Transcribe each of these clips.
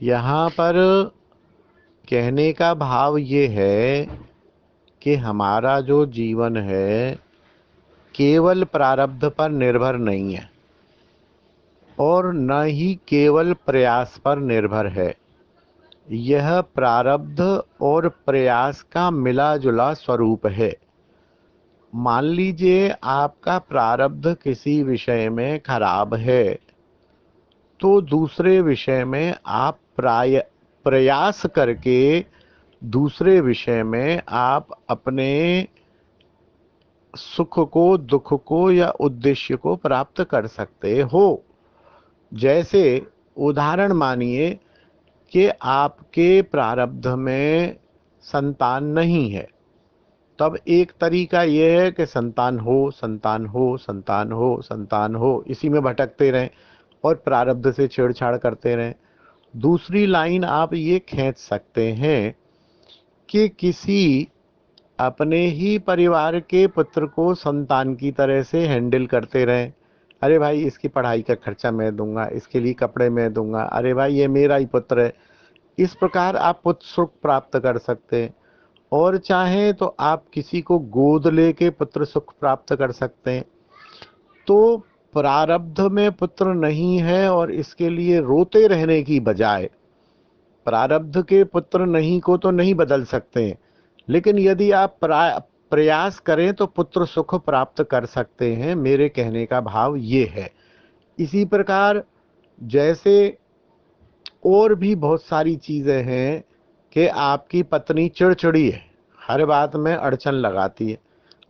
यहाँ पर कहने का भाव ये है कि हमारा जो जीवन है केवल प्रारब्ध पर निर्भर नहीं है और न ही केवल प्रयास पर निर्भर है। यह प्रारब्ध और प्रयास का मिला जुला स्वरूप है। मान लीजिए आपका प्रारब्ध किसी विषय में खराब है तो दूसरे विषय में आप प्रयास करके दूसरे विषय में आप अपने सुख को, दुख को या उद्देश्य को प्राप्त कर सकते हो। जैसे उदाहरण मानिए कि आपके प्रारब्ध में संतान नहीं है, तब एक तरीका यह है कि संतान हो, संतान हो, संतान हो, संतान हो, इसी में भटकते रहें और प्रारब्ध से छेड़छाड़ करते रहें। दूसरी लाइन आप ये खींच सकते हैं कि किसी अपने ही परिवार के पुत्र को संतान की तरह से हैंडल करते रहें। अरे भाई इसकी पढ़ाई का खर्चा मैं दूंगा, इसके लिए कपड़े मैं दूंगा, अरे भाई ये मेरा ही पुत्र है। इस प्रकार आप पुत्र सुख प्राप्त कर सकते हैं। और चाहें तो आप किसी को गोद लेके पुत्र सुख प्राप्त कर सकते हैं। तो प्रारब्ध में पुत्र नहीं है और इसके लिए रोते रहने की बजाय, प्रारब्ध के पुत्र नहीं को तो नहीं बदल सकते हैं, लेकिन यदि आप प्रयास करें तो पुत्र सुख प्राप्त कर सकते हैं। मेरे कहने का भाव ये है। इसी प्रकार जैसे और भी बहुत सारी चीजें हैं कि आपकी पत्नी चिड़चिड़ी है, हर बात में अड़चन लगाती है।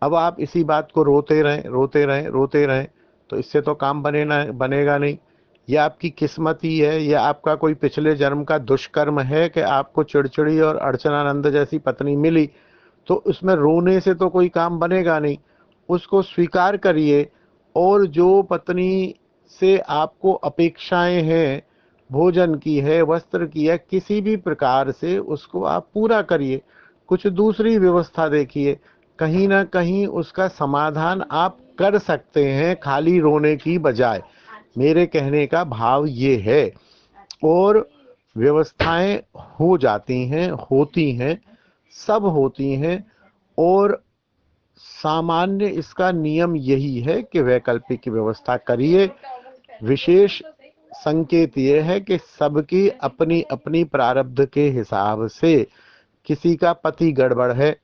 अब आप इसी बात को रोते रहें, रोते रहें, रोते रहें, तो इससे तो काम बनेगा नहीं। यह आपकी किस्मत ही है, या आपका कोई पिछले जन्म का दुष्कर्म है कि आपको चिड़चिड़ी और अड़चनानंद जैसी पत्नी मिली। तो उसमें रोने से तो कोई काम बनेगा नहीं। उसको स्वीकार करिए और जो पत्नी से आपको अपेक्षाएं हैं, भोजन की है, वस्त्र की है, किसी भी प्रकार से उसको आप पूरा करिए। कुछ दूसरी व्यवस्था देखिए, कहीं ना कहीं उसका समाधान आप कर सकते हैं खाली रोने की बजाय। मेरे कहने का भाव ये है। और व्यवस्थाएं हो जाती हैं, होती हैं, सब होती हैं। और सामान्य इसका नियम यही है कि वैकल्पिक व्यवस्था करिए। विशेष संकेत यह है कि सबकी अपनी अपनी प्रारब्ध के हिसाब से, किसी का पति गड़बड़ है,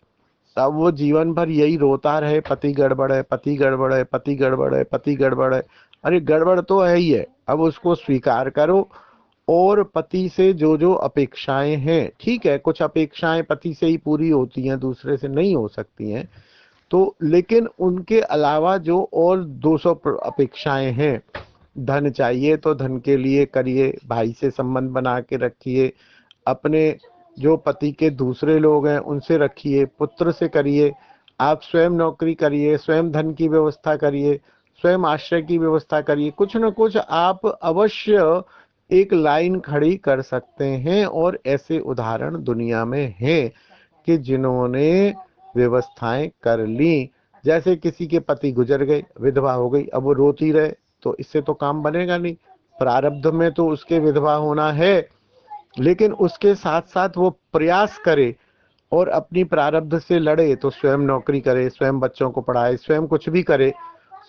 अब वो जीवन भर यही रोता रहे, पति गड़बड़ है, पति गड़बड़ है, पति गड़बड़ है, पति गड़बड़ है। अरे गड़बड़ तो है ही है, अब उसको स्वीकार करो। और पति से जो जो अपेक्षाएं हैं, ठीक है कुछ अपेक्षाएं पति से ही पूरी होती हैं, दूसरे से नहीं हो सकती हैं, तो लेकिन उनके अलावा जो और 200 अपेक्षाएं हैं, धन चाहिए तो धन के लिए करिए, भाई से संबंध बना के रखिए, अपने जो पति के दूसरे लोग हैं उनसे रखिए, पुत्र से करिए, आप स्वयं नौकरी करिए, स्वयं धन की व्यवस्था करिए, स्वयं आश्रय की व्यवस्था करिए। कुछ न कुछ आप अवश्य एक लाइन खड़ी कर सकते हैं। और ऐसे उदाहरण दुनिया में हैं कि जिन्होंने व्यवस्थाएं कर ली। जैसे किसी के पति गुजर गए, विधवा हो गई, अब वो रोती रहे, तो इससे तो काम बनेगा नहीं। प्रारब्ध में तो उसके विधवा होना है, लेकिन उसके साथ साथ वो प्रयास करे और अपनी प्रारब्ध से लड़े, तो स्वयं नौकरी करे, स्वयं बच्चों को पढ़ाए, स्वयं कुछ भी करे,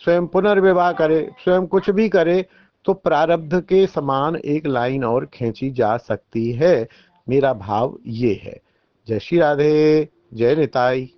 स्वयं पुनर्विवाह करे, स्वयं कुछ भी करे, तो प्रारब्ध के समान एक लाइन और खींची जा सकती है। मेरा भाव ये है। जय श्री राधे, जय निताई।